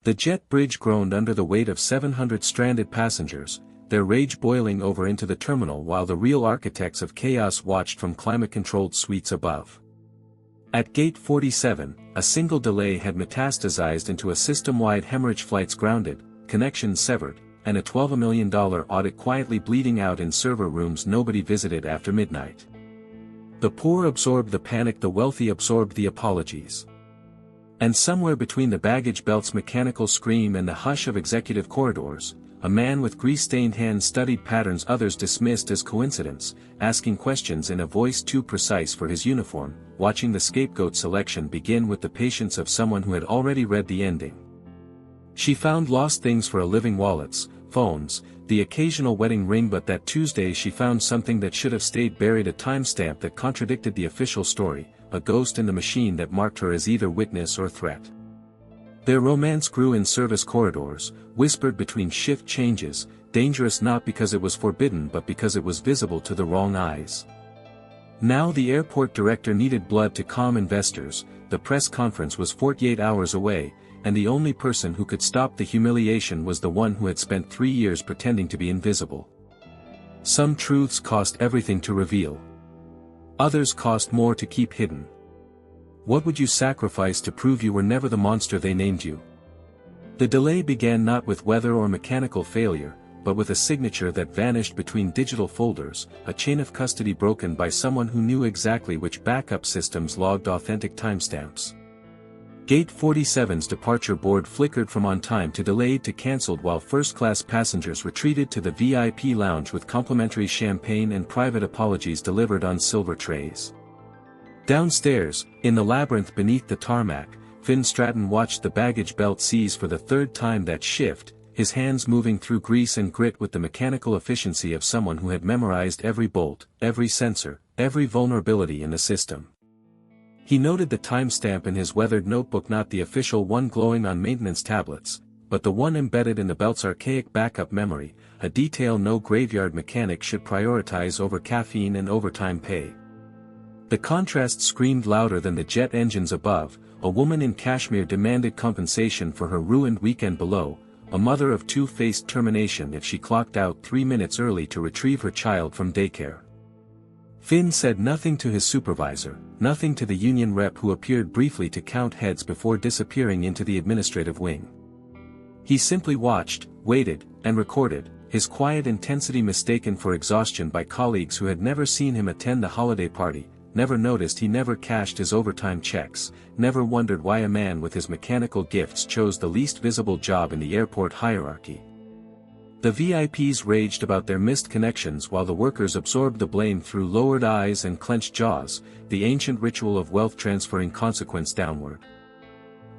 The jet bridge groaned under the weight of 700 stranded passengers, their rage boiling over into the terminal while the real architects of chaos watched from climate-controlled suites above. At Gate 47, a single delay had metastasized into a system-wide hemorrhage, flights grounded, connections severed, and a $12 million audit quietly bleeding out in server rooms nobody visited after midnight. The poor absorbed the panic, the wealthy absorbed the apologies. And somewhere between the baggage belt's mechanical scream and the hush of executive corridors, a man with grease-stained hands studied patterns others dismissed as coincidence, asking questions in a voice too precise for his uniform, watching the scapegoat selection begin with the patience of someone who had already read the ending. She found lost things for a living: wallets, phones, the occasional wedding ring, but that Tuesday she found something that should have stayed buried, a timestamp that contradicted the official story, a ghost in the machine that marked her as either witness or threat. Their romance grew in service corridors, whispered between shift changes, dangerous not because it was forbidden but because it was visible to the wrong eyes. Now the airport director needed blood to calm investors, the press conference was 48 hours away, and the only person who could stop the humiliation was the one who had spent 3 years pretending to be invisible. Some truths cost everything to reveal. Others cost more to keep hidden. What would you sacrifice to prove you were never the monster they named you? The delay began not with weather or mechanical failure, but with a signature that vanished between digital folders, a chain of custody broken by someone who knew exactly which backup systems logged authentic timestamps. Gate 47's departure board flickered from on time to delayed to cancelled while first-class passengers retreated to the VIP lounge with complimentary champagne and private apologies delivered on silver trays. Downstairs, in the labyrinth beneath the tarmac, Finn Stratton watched the baggage belt seize for the third time that shift, his hands moving through grease and grit with the mechanical efficiency of someone who had memorized every bolt, every sensor, every vulnerability in the system. He noted the timestamp in his weathered notebook, not the official one glowing on maintenance tablets, but the one embedded in the belt's archaic backup memory, a detail no graveyard mechanic should prioritize over caffeine and overtime pay. The contrast screamed louder than the jet engines above. A woman in cashmere demanded compensation for her ruined weekend below, a mother of two faced termination if she clocked out 3 minutes early to retrieve her child from daycare. Finn said nothing to his supervisor, nothing to the union rep who appeared briefly to count heads before disappearing into the administrative wing. He simply watched, waited, and recorded, his quiet intensity mistaken for exhaustion by colleagues who had never seen him attend the holiday party, never noticed he never cashed his overtime checks, never wondered why a man with his mechanical gifts chose the least visible job in the airport hierarchy. The VIPs raged about their missed connections while the workers absorbed the blame through lowered eyes and clenched jaws, the ancient ritual of wealth transferring consequence downward.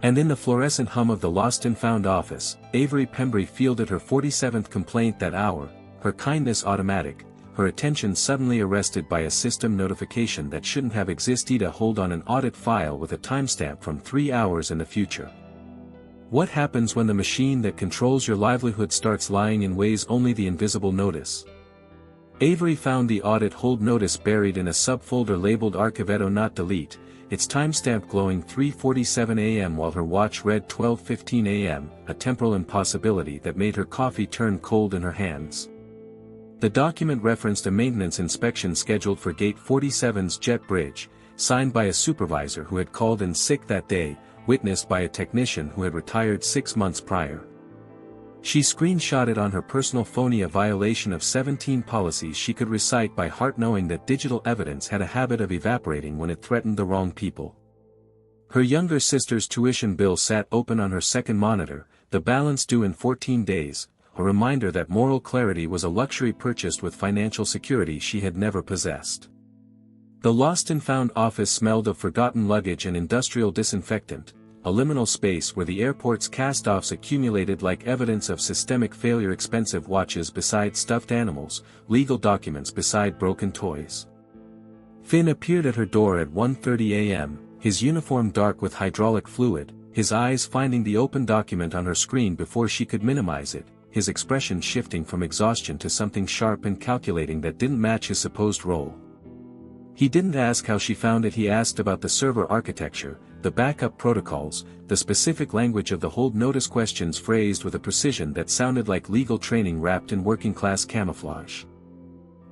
And in the fluorescent hum of the lost and found office, Avery Pembry fielded her 47th complaint that hour, her kindness automatic, her attention suddenly arrested by a system notification that shouldn't have existed, a hold on an audit file with a timestamp from 3 hours in the future. What happens when the machine that controls your livelihood starts lying in ways only the invisible notice? Avery found the audit hold notice buried in a subfolder labeled Archivetto Not Delete, its timestamp glowing 3:47 a.m. while her watch read 12:15 a.m., a temporal impossibility that made her coffee turn cold in her hands. The document referenced a maintenance inspection scheduled for Gate 47's jet bridge, signed by a supervisor who had called in sick that day, witnessed by a technician who had retired 6 months prior. She screenshot it on her personal phone, a violation of 17 policies she could recite by heart, knowing that digital evidence had a habit of evaporating when it threatened the wrong people. Her younger sister's tuition bill sat open on her second monitor, the balance due in 14 days, a reminder that moral clarity was a luxury purchased with financial security she had never possessed. The lost and found office smelled of forgotten luggage and industrial disinfectant, a liminal space where the airport's cast-offs accumulated like evidence of systemic failure, expensive watches beside stuffed animals, legal documents beside broken toys. Finn appeared at her door at 1:30 a.m., his uniform dark with hydraulic fluid, his eyes finding the open document on her screen before she could minimize it, his expression shifting from exhaustion to something sharp and calculating that didn't match his supposed role. He didn't ask how she found it, he asked about the server architecture, the backup protocols, the specific language of the hold notice questions phrased with a precision that sounded like legal training wrapped in working-class camouflage.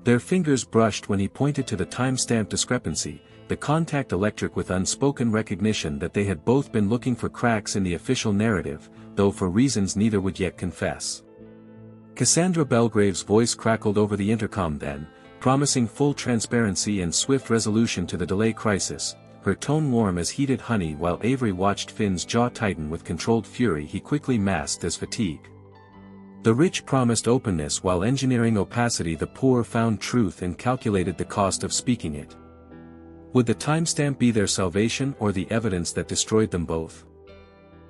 Their fingers brushed when he pointed to the timestamp discrepancy, the contact electric with unspoken recognition that they had both been looking for cracks in the official narrative, though for reasons neither would yet confess. Cassandra Belgrave's voice crackled over the intercom then, promising full transparency and swift resolution to the delay crisis, her tone warm as heated honey while Avery watched Finn's jaw tighten with controlled fury he quickly masked as fatigue. The rich promised openness while engineering opacity, the poor found truth and calculated the cost of speaking it. Would the timestamp be their salvation or the evidence that destroyed them both?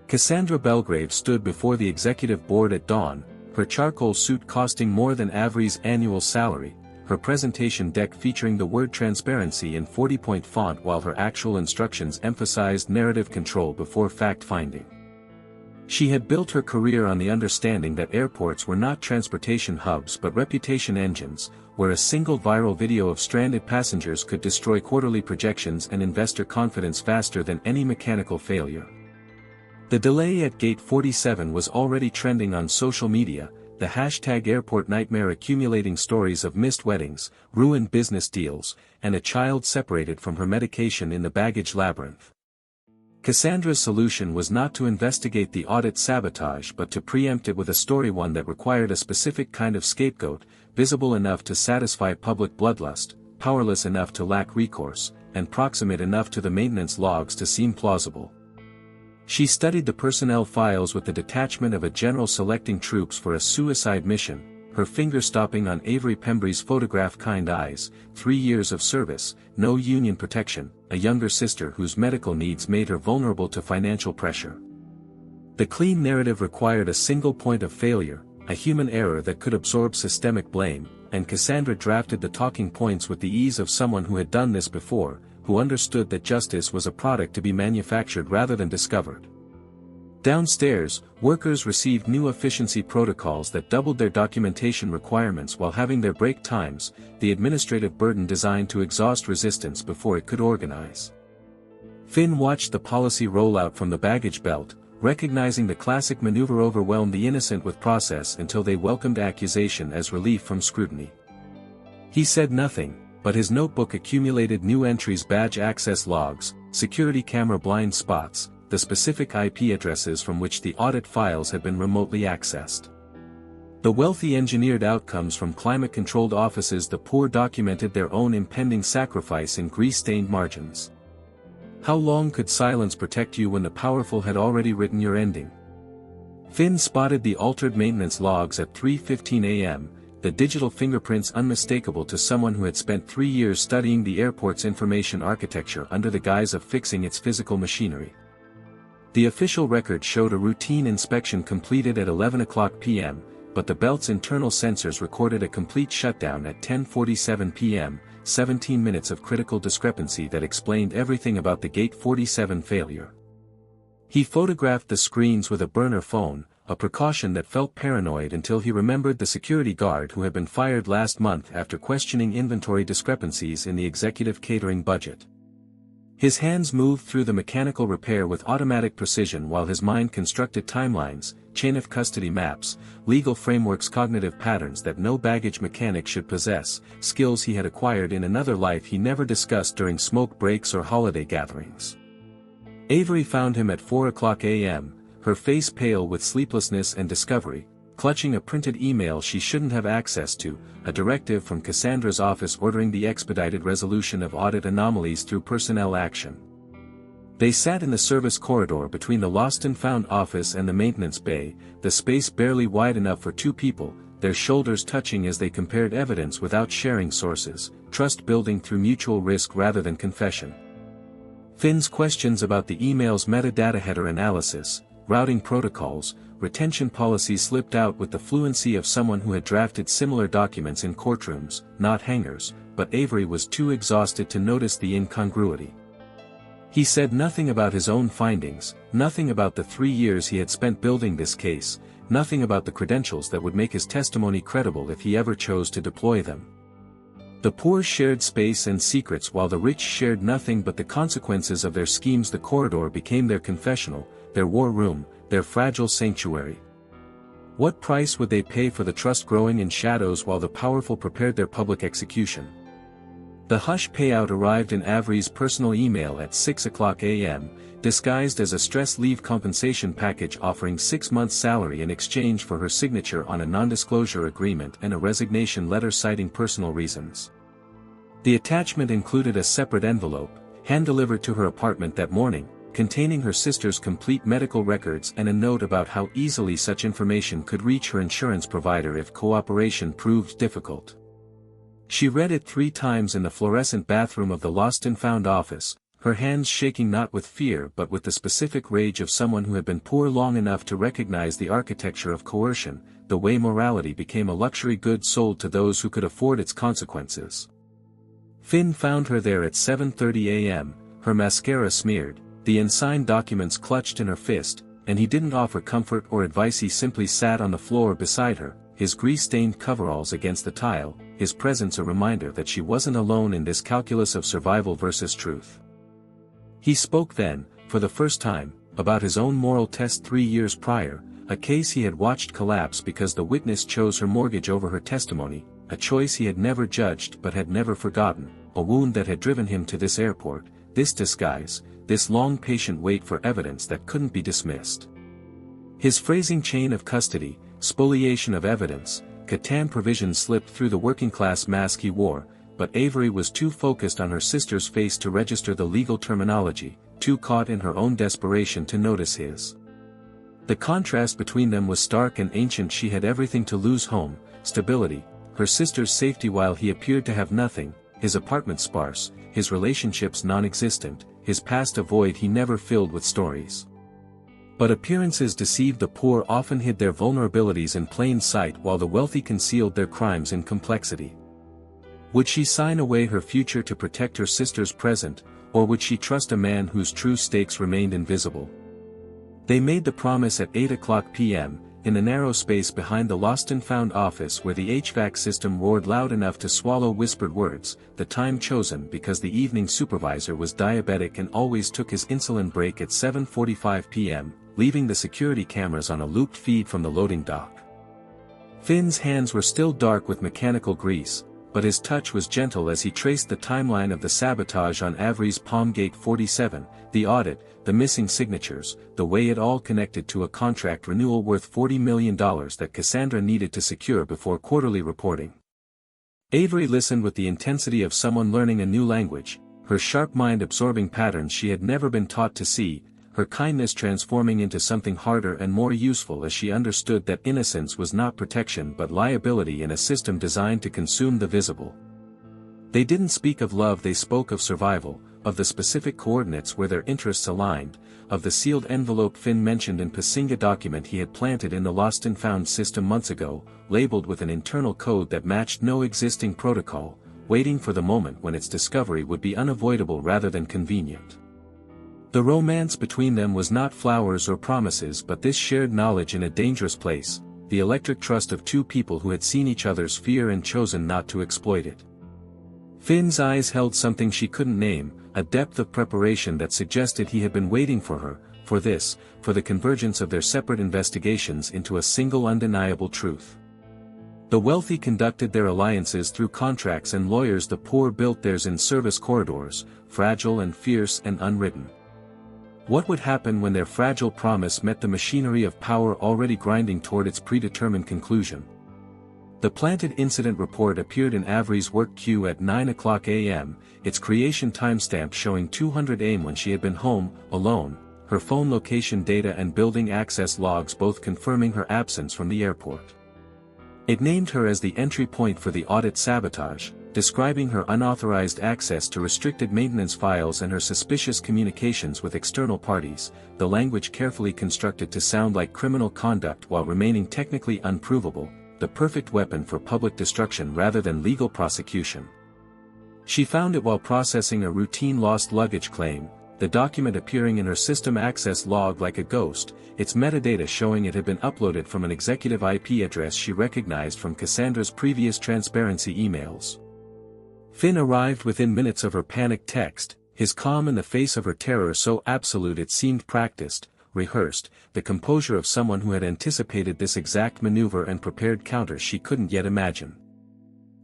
Cassandra Belgrave stood before the executive board at dawn, her charcoal suit costing more than Avery's annual salary, her presentation deck featuring the word transparency in 40-point font while her actual instructions emphasized narrative control before fact-finding. She had built her career on the understanding that airports were not transportation hubs but reputation engines, where a single viral video of stranded passengers could destroy quarterly projections and investor confidence faster than any mechanical failure. The delay at Gate 47 was already trending on social media, the hashtag airport nightmare accumulating stories of missed weddings, ruined business deals, and a child separated from her medication in the baggage labyrinth. Cassandra's solution was not to investigate the audit sabotage but to preempt it with a story, one that required a specific kind of scapegoat, visible enough to satisfy public bloodlust, powerless enough to lack recourse, and proximate enough to the maintenance logs to seem plausible. She studied the personnel files with the detachment of a general selecting troops for a suicide mission, her finger stopping on Avery Pembry's photograph. Kind eyes, 3 years of service, no union protection, a younger sister whose medical needs made her vulnerable to financial pressure. The clean narrative required a single point of failure, a human error that could absorb systemic blame, and Cassandra drafted the talking points with the ease of someone who had done this before, who understood that justice was a product to be manufactured rather than discovered. Downstairs, workers received new efficiency protocols that doubled their documentation requirements while having their break times, the administrative burden designed to exhaust resistance before it could organize. Finn watched the policy rollout from the baggage belt, recognizing the classic maneuver overwhelm the innocent with process until they welcomed accusation as relief from scrutiny. He said nothing, but his notebook accumulated new entries: badge access logs, security camera blind spots, the specific IP addresses from which the audit files had been remotely accessed. The wealthy engineered outcomes from climate-controlled offices, the poor documented their own impending sacrifice in grease-stained margins. How long could silence protect you when the powerful had already written your ending? Finn spotted the altered maintenance logs at 3:15 a.m., the digital fingerprints unmistakable to someone who had spent 3 years studying the airport's information architecture under the guise of fixing its physical machinery. The official record showed a routine inspection completed at 11 o'clock p.m., but the belt's internal sensors recorded a complete shutdown at 10:47 p.m., 17 minutes of critical discrepancy that explained everything about the Gate 47 failure. He photographed the screens with a burner phone, a precaution that felt paranoid until he remembered the security guard who had been fired last month after questioning inventory discrepancies in the executive catering budget. His hands moved through the mechanical repair with automatic precision while his mind constructed timelines, chain of custody maps, legal frameworks, cognitive patterns that no baggage mechanic should possess, skills he had acquired in another life he never discussed during smoke breaks or holiday gatherings. Avery found him at 4 o'clock a.m., her face pale with sleeplessness and discovery, clutching a printed email she shouldn't have access to, a directive from Cassandra's office ordering the expedited resolution of audit anomalies through personnel action. They sat in the service corridor between the lost and found office and the maintenance bay, the space barely wide enough for 2 people, their shoulders touching as they compared evidence without sharing sources, trust building through mutual risk rather than confession. Finn's questions about the email's metadata header analysis, routing protocols, retention policies slipped out with the fluency of someone who had drafted similar documents in courtrooms, not hangars, but Avery was too exhausted to notice the incongruity. He said nothing about his own findings, nothing about the 3 years he had spent building this case, nothing about the credentials that would make his testimony credible if he ever chose to deploy them. The poor shared space and secrets while the rich shared nothing but the consequences of their schemes. The corridor became their confessional, their war room, their fragile sanctuary. What price would they pay for the trust growing in shadows while the powerful prepared their public execution? The hush payout arrived in Avery's personal email at 6:00 a.m., disguised as a stress leave compensation package offering 6 months' salary in exchange for her signature on a non-disclosure agreement and a resignation letter citing personal reasons. The attachment included a separate envelope, hand-delivered to her apartment that morning, containing her sister's complete medical records and a note about how easily such information could reach her insurance provider if cooperation proved difficult. She read it 3 times in the fluorescent bathroom of the Lost and Found office, her hands shaking not with fear but with the specific rage of someone who had been poor long enough to recognize the architecture of coercion, the way morality became a luxury good sold to those who could afford its consequences. Finn found her there at 7:30 a.m., her mascara smeared, the unsigned documents clutched in her fist, and he didn't offer comfort or advice. He simply sat on the floor beside her, his grease-stained coveralls against the tile, his presence a reminder that she wasn't alone in this calculus of survival versus truth. He spoke then, for the first time, about his own moral test 3 years prior, a case he had watched collapse because the witness chose her mortgage over her testimony, a choice he had never judged but had never forgotten, a wound that had driven him to this airport, this disguise, this long patient wait for evidence that couldn't be dismissed. His phrasing chain of custody, spoliation of evidence, Catan provisions slipped through the working-class mask he wore, but Avery was too focused on her sister's face to register the legal terminology, too caught in her own desperation to notice his. The contrast between them was stark and ancient. She had everything to lose: home, stability, her sister's safety, while he appeared to have nothing, his apartment sparse, his relationships non-existent, his past a void he never filled with stories. But appearances deceived. The poor often hid their vulnerabilities in plain sight while the wealthy concealed their crimes in complexity. Would she sign away her future to protect her sister's present, or would she trust a man whose true stakes remained invisible? They made the promise at 8:00 p.m., in the narrow space behind the Lost and Found office where the HVAC system roared loud enough to swallow whispered words, the time chosen because the evening supervisor was diabetic and always took his insulin break at 7:45 p.m., leaving the security cameras on a looped feed from the loading dock. Finn's hands were still dark with mechanical grease, but his touch was gentle as he traced the timeline of the sabotage on Avery's Palmgate 47, the audit, the missing signatures, the way it all connected to a contract renewal worth $40 million that Cassandra needed to secure before quarterly reporting. Avery listened with the intensity of someone learning a new language, her sharp mind absorbing patterns she had never been taught to see, her kindness transforming into something harder and more useful as she understood that innocence was not protection but liability in a system designed to consume the visible. They didn't speak of love, they spoke of survival, of the specific coordinates where their interests aligned, of the sealed envelope Finn mentioned in Pasinga document he had planted in the Lost and Found system months ago, labeled with an internal code that matched no existing protocol, waiting for the moment when its discovery would be unavoidable rather than convenient. The romance between them was not flowers or promises but this shared knowledge in a dangerous place, the electric trust of two people who had seen each other's fear and chosen not to exploit it. Finn's eyes held something she couldn't name, a depth of preparation that suggested he had been waiting for her, for this, for the convergence of their separate investigations into a single undeniable truth. The wealthy conducted their alliances through contracts and lawyers, the poor built theirs in service corridors, fragile and fierce and unwritten. What would happen when their fragile promise met the machinery of power already grinding toward its predetermined conclusion? The planted incident report appeared in Avery's work queue at 9:00 a.m., its creation timestamp showing 200 AM when she had been home, alone, her phone location data and building access logs both confirming her absence from the airport. It named her as the entry point for the audit sabotage, describing her unauthorized access to restricted maintenance files and her suspicious communications with external parties, the language carefully constructed to sound like criminal conduct while remaining technically unprovable, the perfect weapon for public destruction rather than legal prosecution. She found it while processing a routine lost luggage claim, the document appearing in her system access log like a ghost, its metadata showing it had been uploaded from an executive IP address she recognized from Cassandra's previous transparency emails. Finn arrived within minutes of her panicked text, his calm in the face of her terror so absolute it seemed practiced, rehearsed, the composure of someone who had anticipated this exact maneuver and prepared counters she couldn't yet imagine.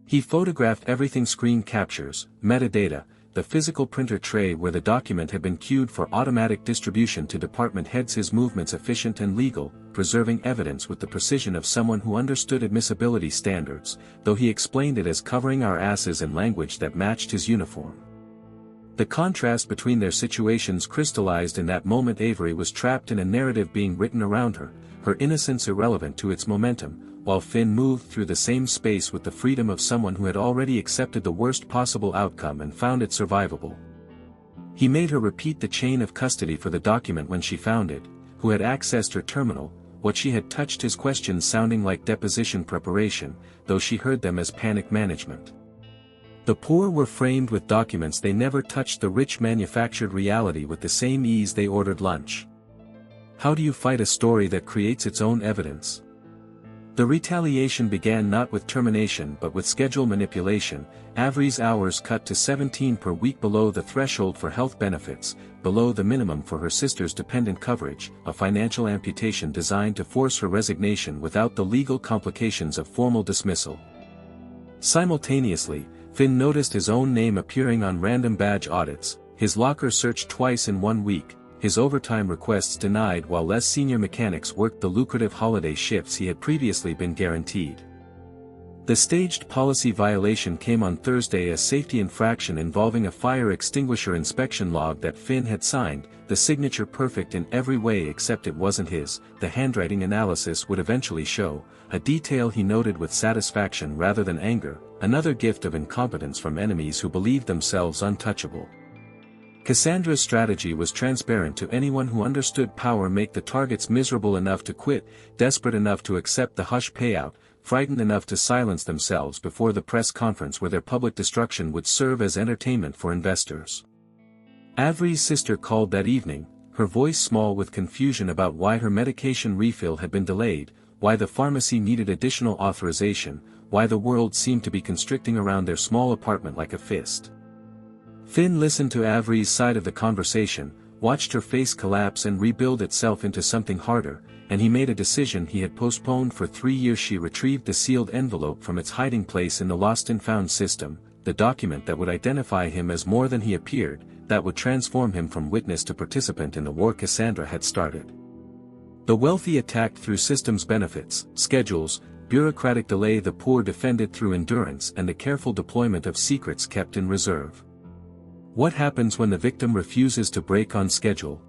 He photographed everything: screen captures, metadata, the physical printer tray where the document had been queued for automatic distribution to department heads, his movements efficient and legal, preserving evidence with the precision of someone who understood admissibility standards, though he explained it as covering our asses in language that matched his uniform. The contrast between their situations crystallized in that moment. Avery was trapped in a narrative being written around her, her innocence irrelevant to its momentum, while Finn moved through the same space with the freedom of someone who had already accepted the worst possible outcome and found it survivable. He made her repeat the chain of custody for the document when she found it, who had accessed her terminal, what she had touched, his questions sounding like deposition preparation, though she heard them as panic management. The poor were framed with documents they never touched, the rich manufactured reality with the same ease they ordered lunch. How do you fight a story that creates its own evidence? The retaliation began not with termination but with schedule manipulation. Avery's hours cut to 17 per week, below the threshold for health benefits, below the minimum for her sister's dependent coverage, a financial amputation designed to force her resignation without the legal complications of formal dismissal. Simultaneously, Finn noticed his own name appearing on random badge audits, his locker searched twice in 1 week, his overtime requests denied, while less senior mechanics worked the lucrative holiday shifts he had previously been guaranteed. The staged policy violation came on Thursday, a safety infraction involving a fire extinguisher inspection log that Finn had signed, the signature perfect in every way except it wasn't his. The handwriting analysis would eventually show, a detail he noted with satisfaction rather than anger, another gift of incompetence from enemies who believed themselves untouchable. Cassandra's strategy was transparent to anyone who understood power: make the targets miserable enough to quit, desperate enough to accept the hush payout, frightened enough to silence themselves before the press conference where their public destruction would serve as entertainment for investors. Avery's sister called that evening, her voice small with confusion about why her medication refill had been delayed, why the pharmacy needed additional authorization, why the world seemed to be constricting around their small apartment like a fist. Finn listened to Avery's side of the conversation, watched her face collapse and rebuild itself into something harder, and he made a decision he had postponed for 3 years. She retrieved the sealed envelope from its hiding place in the lost and found system, the document that would identify him as more than he appeared, that would transform him from witness to participant in the war Cassandra had started. The wealthy attacked through systems benefits, schedules, bureaucratic delay; the poor defended through endurance and the careful deployment of secrets kept in reserve. What happens when the victim refuses to break on schedule?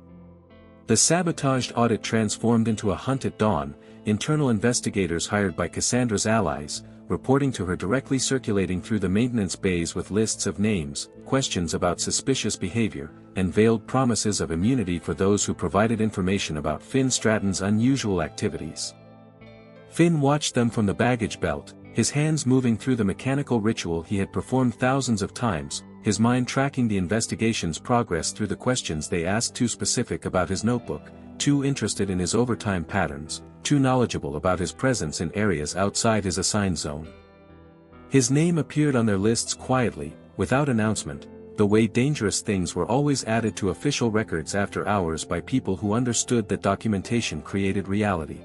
The sabotaged audit transformed into a hunt at dawn, internal investigators hired by Cassandra's allies, reporting to her directly, circulating through the maintenance bays with lists of names, questions about suspicious behavior, and veiled promises of immunity for those who provided information about Finn Stratton's unusual activities. Finn watched them from the baggage belt, his hands moving through the mechanical ritual he had performed thousands of times, his mind tracking the investigation's progress through the questions they asked, too specific about his notebook, too interested in his overtime patterns, too knowledgeable about his presence in areas outside his assigned zone. His name appeared on their lists quietly, without announcement, the way dangerous things were always added to official records after hours by people who understood that documentation created reality.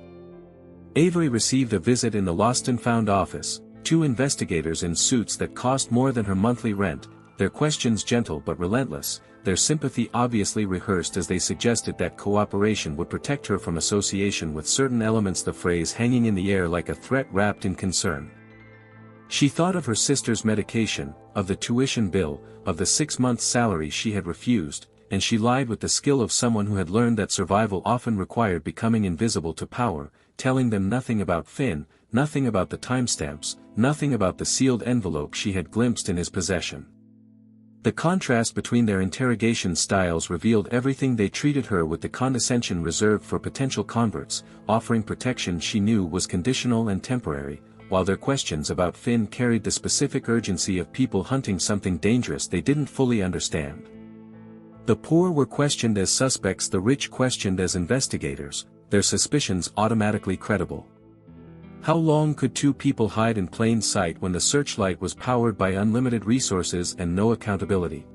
Avery received a visit in the lost and found office, 2 investigators in suits that cost more than her monthly rent, their questions gentle but relentless, their sympathy obviously rehearsed as they suggested that cooperation would protect her from association with certain elements, the phrase hanging in the air like a threat wrapped in concern. She thought of her sister's medication, of the tuition bill, of the 6-month salary she had refused, and she lied with the skill of someone who had learned that survival often required becoming invisible to power, telling them nothing about Finn, nothing about the timestamps, nothing about the sealed envelope she had glimpsed in his possession. The contrast between their interrogation styles revealed everything. They treated her with the condescension reserved for potential converts, offering protection she knew was conditional and temporary, while their questions about Finn carried the specific urgency of people hunting something dangerous they didn't fully understand. The poor were questioned as suspects, the rich questioned as investigators, their suspicions automatically credible. How long could two people hide in plain sight when the searchlight was powered by unlimited resources and no accountability?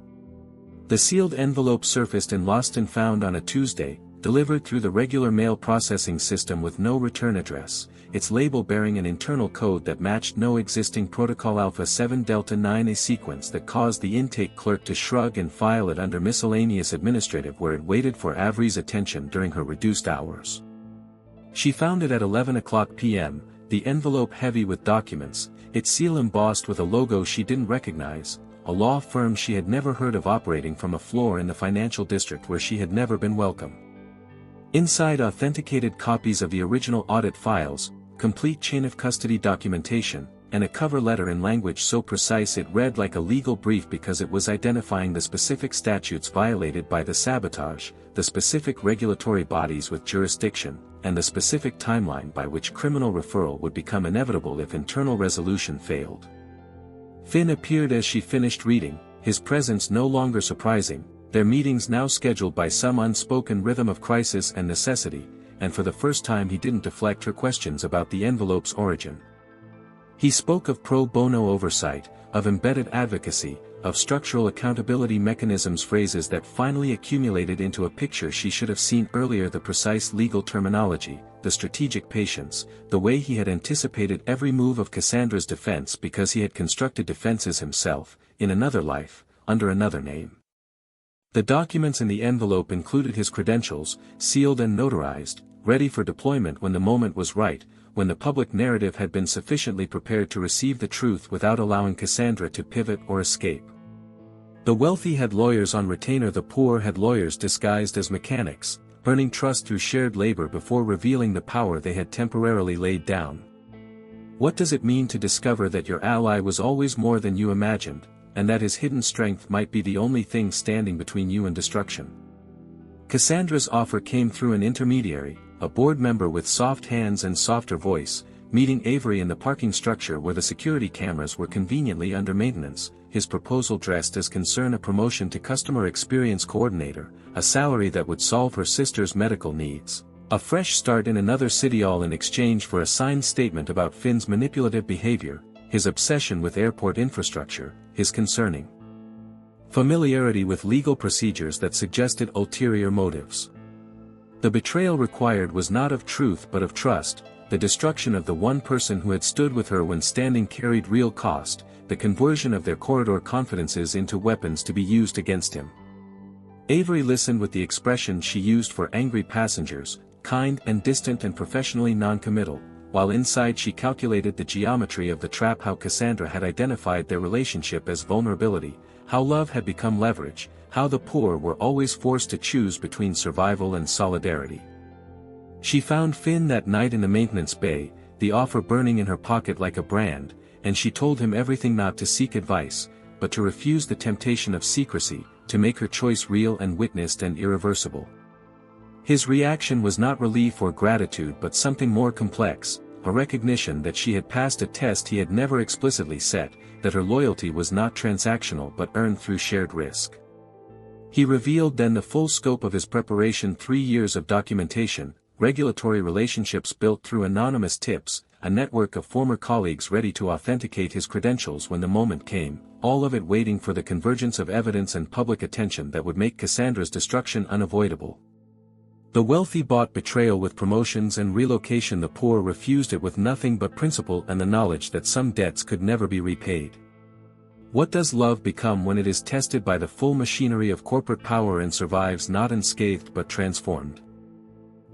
The sealed envelope surfaced in Lost and Found on a Tuesday, delivered through the regular mail processing system with no return address, its label bearing an internal code that matched no existing Protocol Alpha 7 Delta 9, a sequence that caused the intake clerk to shrug and file it under miscellaneous administrative where it waited for Avery's attention during her reduced hours. She found it at 11 o'clock p.m., the envelope heavy with documents, its seal embossed with a logo she didn't recognize, a law firm she had never heard of operating from a floor in the financial district where she had never been welcome. Inside, authenticated copies of the original audit files, complete chain of custody documentation, and a cover letter in language so precise it read like a legal brief because it was identifying the specific statutes violated by the sabotage, the specific regulatory bodies with jurisdiction, and the specific timeline by which criminal referral would become inevitable if internal resolution failed. Finn appeared as she finished reading, his presence no longer surprising, their meetings now scheduled by some unspoken rhythm of crisis and necessity, and for the first time he didn't deflect her questions about the envelope's origin. He spoke of pro bono oversight, of embedded advocacy, of structural accountability mechanisms, phrases that finally accumulated into a picture she should have seen earlier, the precise legal terminology, the strategic patience, the way he had anticipated every move of Cassandra's defense because he had constructed defenses himself, in another life, under another name. The documents in the envelope included his credentials, sealed and notarized, ready for deployment when the moment was right, when the public narrative had been sufficiently prepared to receive the truth without allowing Cassandra to pivot or escape. The wealthy had lawyers on retainer, the poor had lawyers disguised as mechanics, earning trust through shared labor before revealing the power they had temporarily laid down. What does it mean to discover that your ally was always more than you imagined, and that his hidden strength might be the only thing standing between you and destruction? Cassandra's offer came through an intermediary, a board member with soft hands and softer voice, meeting Avery in the parking structure where the security cameras were conveniently under maintenance, his proposal dressed as concern a promotion to customer experience coordinator, a salary that would solve her sister's medical needs, a fresh start in another city, all in exchange for a signed statement about Finn's manipulative behavior, his obsession with airport infrastructure, his concerning familiarity with legal procedures that suggested ulterior motives. The betrayal required was not of truth but of trust, the destruction of the one person who had stood with her when standing carried real cost, the conversion of their corridor confidences into weapons to be used against him. Avery listened with the expression she used for angry passengers, kind and distant and professionally non-committal, while inside she calculated the geometry of the trap, how Cassandra had identified their relationship as vulnerability, how love had become leverage, how the poor were always forced to choose between survival and solidarity. She found Finn that night in the maintenance bay, the offer burning in her pocket like a brand, and she told him everything, not to seek advice, but to refuse the temptation of secrecy, to make her choice real and witnessed and irreversible. His reaction was not relief or gratitude but something more complex, a recognition that she had passed a test he had never explicitly set, that her loyalty was not transactional but earned through shared risk. He revealed then the full scope of his preparation: 3 years of documentation, regulatory relationships built through anonymous tips, a network of former colleagues ready to authenticate his credentials when the moment came, all of it waiting for the convergence of evidence and public attention that would make Cassandra's destruction unavoidable. The wealthy bought betrayal with promotions and relocation, the poor refused it with nothing but principle and the knowledge that some debts could never be repaid. What does love become when it is tested by the full machinery of corporate power and survives not unscathed but transformed?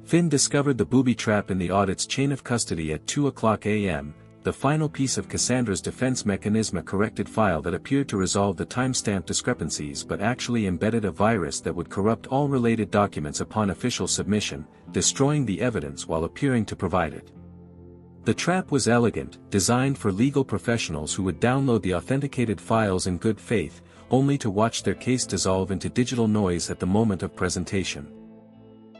Finn discovered the booby trap in the audit's chain of custody at 2 o'clock a.m., the final piece of Cassandra's defense mechanism, a corrected file that appeared to resolve the timestamp discrepancies but actually embedded a virus that would corrupt all related documents upon official submission, destroying the evidence while appearing to provide it. The trap was elegant, designed for legal professionals who would download the authenticated files in good faith, only to watch their case dissolve into digital noise at the moment of presentation.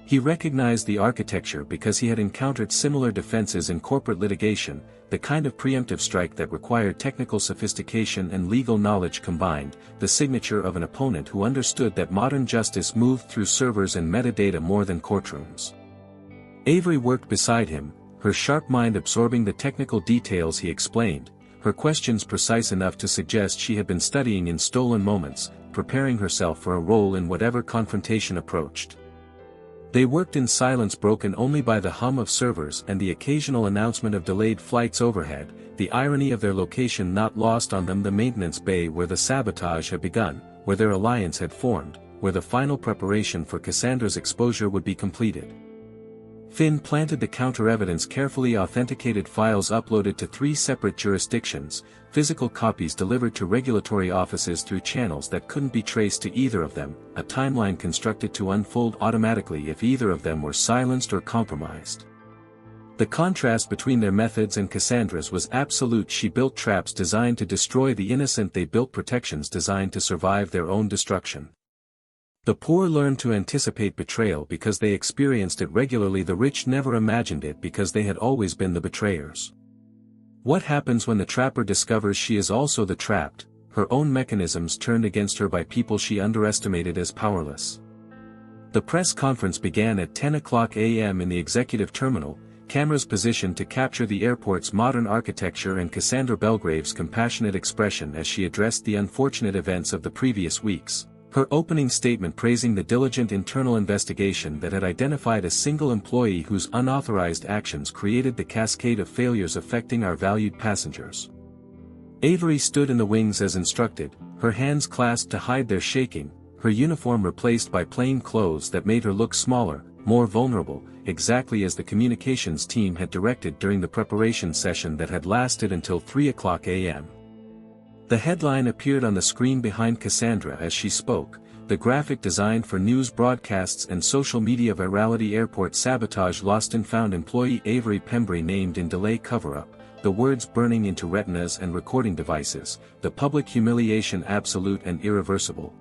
He recognized the architecture because he had encountered similar defenses in corporate litigation, the kind of preemptive strike that required technical sophistication and legal knowledge combined, the signature of an opponent who understood that modern justice moved through servers and metadata more than courtrooms. Avery worked beside him, her sharp mind absorbing the technical details he explained, her questions precise enough to suggest she had been studying in stolen moments, preparing herself for a role in whatever confrontation approached. They worked in silence broken only by the hum of servers and the occasional announcement of delayed flights overhead, the irony of their location not lost on them, the maintenance bay where the sabotage had begun, where their alliance had formed, where the final preparation for Cassandra's exposure would be completed. Finn planted the counter-evidence, carefully authenticated files uploaded to 3 separate jurisdictions, physical copies delivered to regulatory offices through channels that couldn't be traced to either of them, a timeline constructed to unfold automatically if either of them were silenced or compromised. The contrast between their methods and Cassandra's was absolute. She built traps designed to destroy the innocent, they built protections designed to survive their own destruction. The poor learned to anticipate betrayal because they experienced it regularly, the rich never imagined it because they had always been the betrayers. What happens when the trapper discovers she is also the trapped, her own mechanisms turned against her by people she underestimated as powerless? The press conference began at 10:00 a.m. in the executive terminal, cameras positioned to capture the airport's modern architecture and Cassandra Belgrave's compassionate expression as she addressed the unfortunate events of the previous weeks. Her opening statement praising the diligent internal investigation that had identified a single employee whose unauthorized actions created the cascade of failures affecting our valued passengers. Avery stood in the wings as instructed, her hands clasped to hide their shaking, her uniform replaced by plain clothes that made her look smaller, more vulnerable, exactly as the communications team had directed during the preparation session that had lasted until 3:00 a.m. The headline appeared on the screen behind Cassandra as she spoke, the graphic designed for news broadcasts and social media: virality, airport sabotage, lost and found employee Avery Pembry named in delay cover-up, the words burning into retinas and recording devices, the public humiliation absolute and irreversible.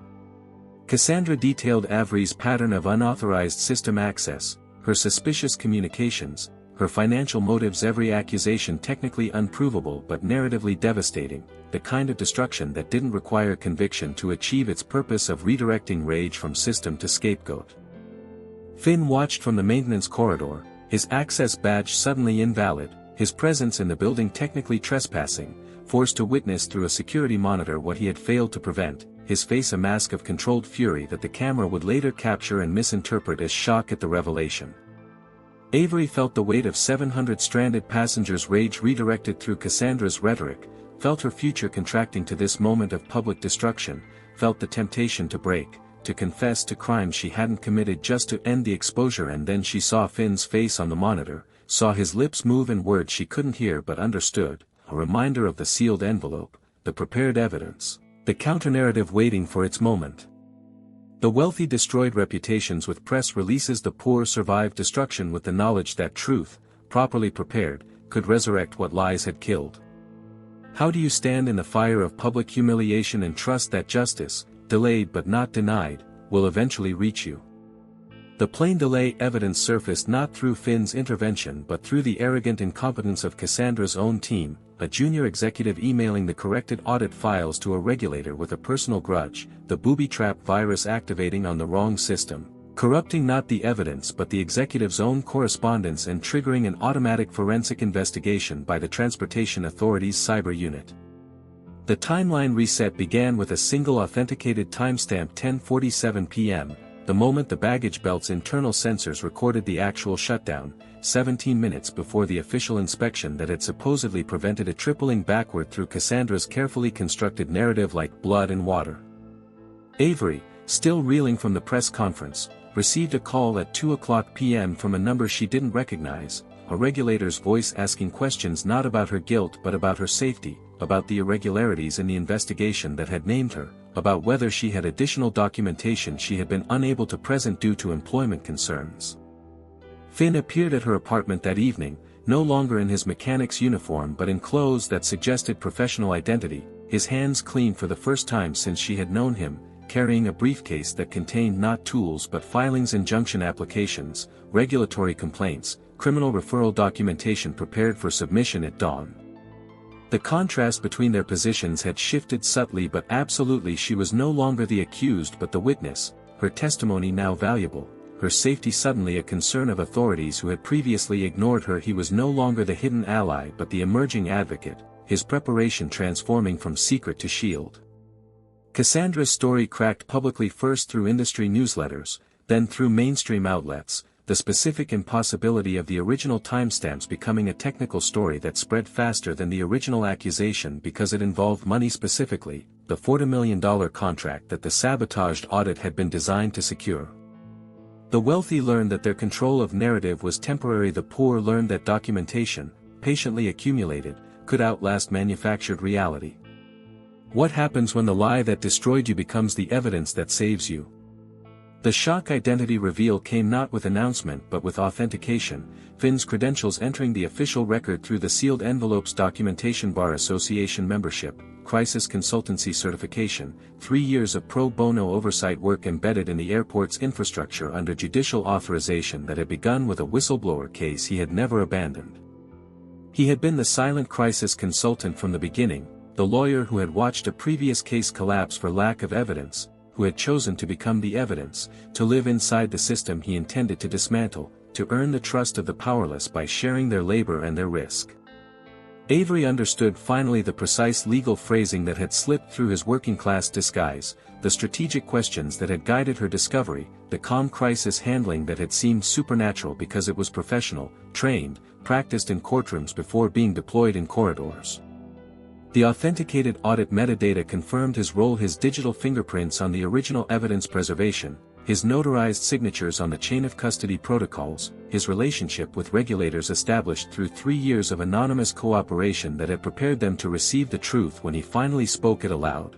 Cassandra detailed Avery's pattern of unauthorized system access, her suspicious communications, her financial motives, every accusation technically unprovable but narratively devastating, the kind of destruction that didn't require conviction to achieve its purpose of redirecting rage from system to scapegoat. Finn watched from the maintenance corridor, his access badge suddenly invalid, his presence in the building technically trespassing, forced to witness through a security monitor what he had failed to prevent, his face a mask of controlled fury that the camera would later capture and misinterpret as shock at the revelation. Avery felt the weight of 700 stranded passengers' rage redirected through Cassandra's rhetoric, felt her future contracting to this moment of public destruction, felt the temptation to break, to confess to crimes she hadn't committed just to end the exposure, and then she saw Finn's face on the monitor, saw his lips move in words she couldn't hear but understood, a reminder of the sealed envelope, the prepared evidence, the counter-narrative waiting for its moment. The wealthy destroyed reputations with press releases, the poor survived destruction with the knowledge that truth, properly prepared, could resurrect what lies had killed. How do you stand in the fire of public humiliation and trust that justice, delayed but not denied, will eventually reach you? The plain delay evidence surfaced not through Finn's intervention but through the arrogant incompetence of Cassandra's own team, a junior executive emailing the corrected audit files to a regulator with a personal grudge, the booby trap virus activating on the wrong system, corrupting not the evidence but the executive's own correspondence and triggering an automatic forensic investigation by the Transportation Authority's cyber unit. The timeline reset began with a single authenticated timestamp: 10:47 p.m., the moment the baggage belt's internal sensors recorded the actual shutdown, 17 minutes before the official inspection that had supposedly prevented it, tripling backward through Cassandra's carefully constructed narrative like blood and water. Avery, still reeling from the press conference, received a call at 2:00 p.m. from a number she didn't recognize, a regulator's voice asking questions not about her guilt but about her safety, about the irregularities in the investigation that had named her, about whether she had additional documentation she had been unable to present due to employment concerns. Finn appeared at her apartment that evening, no longer in his mechanic's uniform but in clothes that suggested professional identity, his hands clean for the first time since she had known him, carrying a briefcase that contained not tools but filings, injunction applications, regulatory complaints, criminal referral documentation prepared for submission at dawn. The contrast between their positions had shifted subtly but absolutely. She was no longer the accused but the witness, her testimony now valuable, her safety suddenly a concern of authorities who had previously ignored her. He was no longer the hidden ally but the emerging advocate, his preparation transforming from secret to shield. Cassandra's story cracked publicly, first through industry newsletters, then through mainstream outlets, the specific impossibility of the original timestamps becoming a technical story that spread faster than the original accusation because it involved money, specifically, the $40 million contract that the sabotaged audit had been designed to secure. The wealthy learned that their control of narrative was temporary. The poor learned that documentation, patiently accumulated, could outlast manufactured reality. What happens when the lie that destroyed you becomes the evidence that saves you? The shock identity reveal came not with announcement but with authentication, Finn's credentials entering the official record through the sealed envelopes. Documentation: Bar Association membership, crisis consultancy certification, 3 years of pro bono oversight work embedded in the airport's infrastructure under judicial authorization that had begun with a whistleblower case he had never abandoned. He had been the silent crisis consultant from the beginning, the lawyer who had watched a previous case collapse for lack of evidence, who had chosen to become the evidence, to live inside the system he intended to dismantle, to earn the trust of the powerless by sharing their labor and their risk. Avery understood finally the precise legal phrasing that had slipped through his working-class disguise, the strategic questions that had guided her discovery, the calm crisis handling that had seemed supernatural because it was professional, trained, practiced in courtrooms before being deployed in corridors. The authenticated audit metadata confirmed his role, his digital fingerprints on the original evidence preservation, his notarized signatures on the chain of custody protocols, his relationship with regulators established through 3 years of anonymous cooperation that had prepared them to receive the truth when he finally spoke it aloud.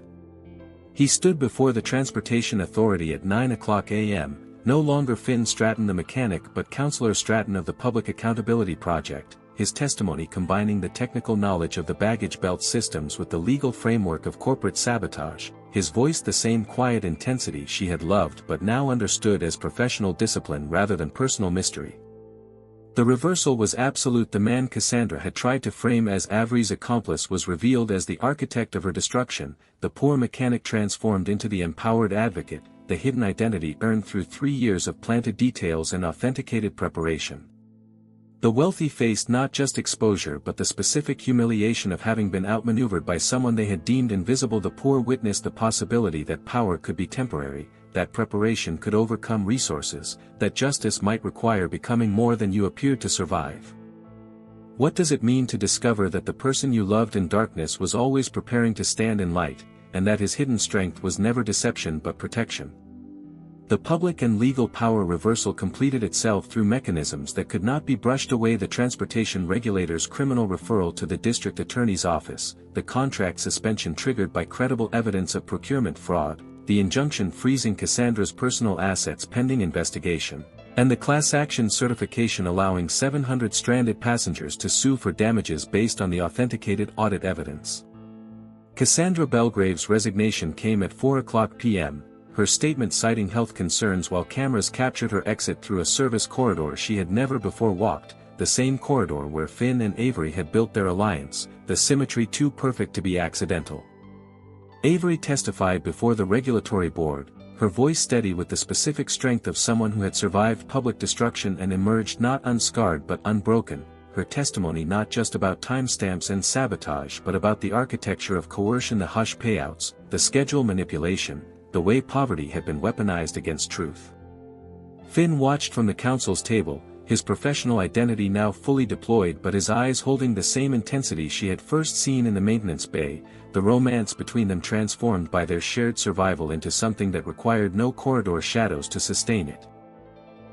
He stood before the Transportation Authority at 9:00 a.m., no longer Finn Stratton the mechanic but Counselor Stratton of the Public Accountability Project, his testimony combining the technical knowledge of the baggage belt systems with the legal framework of corporate sabotage, his voice the same quiet intensity she had loved but now understood as professional discipline rather than personal mystery. The reversal was absolute. The man Cassandra had tried to frame as Avery's accomplice was revealed as the architect of her destruction, the poor mechanic transformed into the empowered advocate, the hidden identity earned through 3 years of planted details and authenticated preparation. The wealthy faced not just exposure but the specific humiliation of having been outmaneuvered by someone they had deemed invisible. The poor witnessed the possibility that power could be temporary, that preparation could overcome resources, that justice might require becoming more than you appeared to survive. What does it mean to discover that the person you loved in darkness was always preparing to stand in light, and that his hidden strength was never deception but protection? The public and legal power reversal completed itself through mechanisms that could not be brushed away: the transportation regulator's criminal referral to the district attorney's office, the contract suspension triggered by credible evidence of procurement fraud, the injunction freezing Cassandra's personal assets pending investigation, and the class action certification allowing 700 stranded passengers to sue for damages based on the authenticated audit evidence. Cassandra Belgrave's resignation came at 4:00 p.m., her statement citing health concerns while cameras captured her exit through a service corridor she had never before walked, the same corridor where Finn and Avery had built their alliance, the symmetry too perfect to be accidental. Avery testified before the regulatory board, her voice steady with the specific strength of someone who had survived public destruction and emerged not unscarred but unbroken, her testimony not just about timestamps and sabotage but about the architecture of coercion, the hush payouts, the schedule manipulation, the way poverty had been weaponized against truth. Finn watched from the counsel's table, his professional identity now fully deployed but his eyes holding the same intensity she had first seen in the maintenance bay, the romance between them transformed by their shared survival into something that required no corridor shadows to sustain it.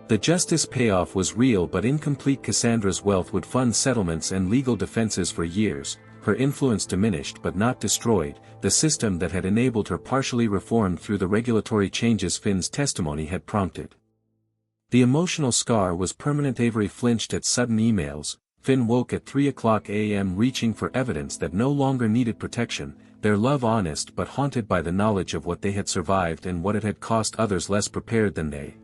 The justice payoff was real but incomplete. Cassandra's wealth would fund settlements and legal defenses for years, her influence diminished but not destroyed, the system that had enabled her partially reformed through the regulatory changes Finn's testimony had prompted. The emotional scar was permanent. Avery flinched at sudden emails. Finn woke at 3:00 a.m. reaching for evidence that no longer needed protection, their love honest but haunted by the knowledge of what they had survived and what it had cost others less prepared than they.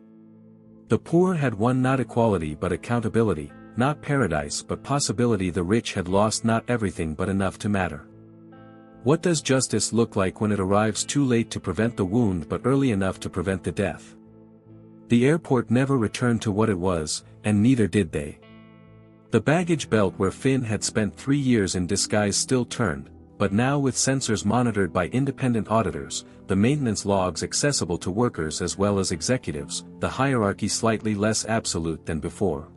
The poor had won not equality but accountability, not paradise but possibility. The rich had lost not everything but enough to matter. What does justice look like when it arrives too late to prevent the wound but early enough to prevent the death? The airport never returned to what it was, and neither did they. The baggage belt where Finn had spent 3 years in disguise still turned, but now with sensors monitored by independent auditors, the maintenance logs accessible to workers as well as executives, the hierarchy slightly less absolute than before.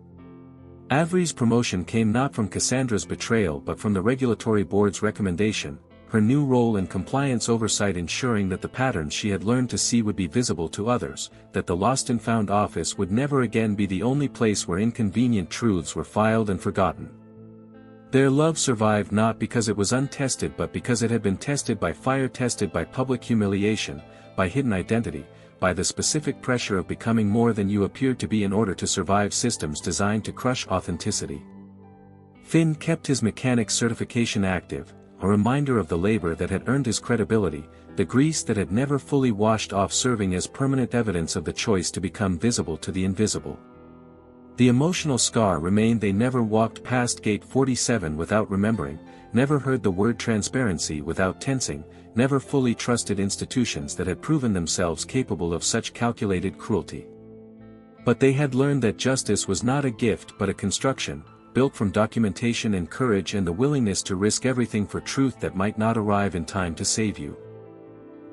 Avery's promotion came not from Cassandra's betrayal but from the regulatory board's recommendation, her new role in compliance oversight ensuring that the patterns she had learned to see would be visible to others, that the lost and found office would never again be the only place where inconvenient truths were filed and forgotten. Their love survived not because it was untested but because it had been tested by fire, tested by public humiliation, by hidden identity, by the specific pressure of becoming more than you appeared to be in order to survive systems designed to crush authenticity. Finn kept his mechanic certification active, a reminder of the labor that had earned his credibility, the grease that had never fully washed off serving as permanent evidence of the choice to become visible to the invisible. The emotional scar remained. They never walked past gate 47 without remembering, never heard the word transparency without tensing, never fully trusted institutions that had proven themselves capable of such calculated cruelty. But they had learned that justice was not a gift but a construction, built from documentation and courage and the willingness to risk everything for truth that might not arrive in time to save you.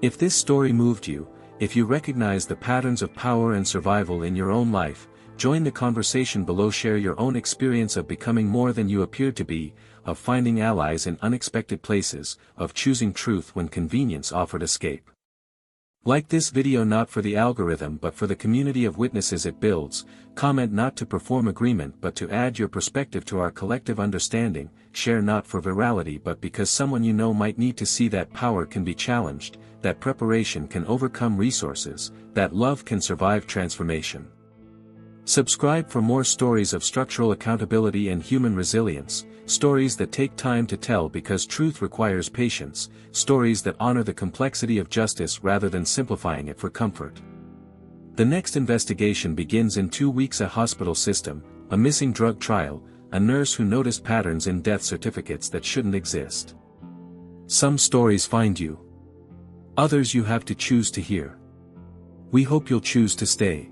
If this story moved you, if you recognize the patterns of power and survival in your own life, join the conversation below. Share your own experience of becoming more than you appeared to be, of finding allies in unexpected places, of choosing truth when convenience offered escape. Like this video not for the algorithm but for the community of witnesses it builds, comment not to perform agreement but to add your perspective to our collective understanding, share not for virality but because someone you know might need to see that power can be challenged, that preparation can overcome resources, that love can survive transformation. Subscribe for more stories of structural accountability and human resilience, stories that take time to tell because truth requires patience, stories that honor the complexity of justice rather than simplifying it for comfort. The next investigation begins in 2 weeks. A hospital system, a missing drug trial, a nurse who noticed patterns in death certificates that shouldn't exist. Some stories find you. Others you have to choose to hear. We hope you'll choose to stay.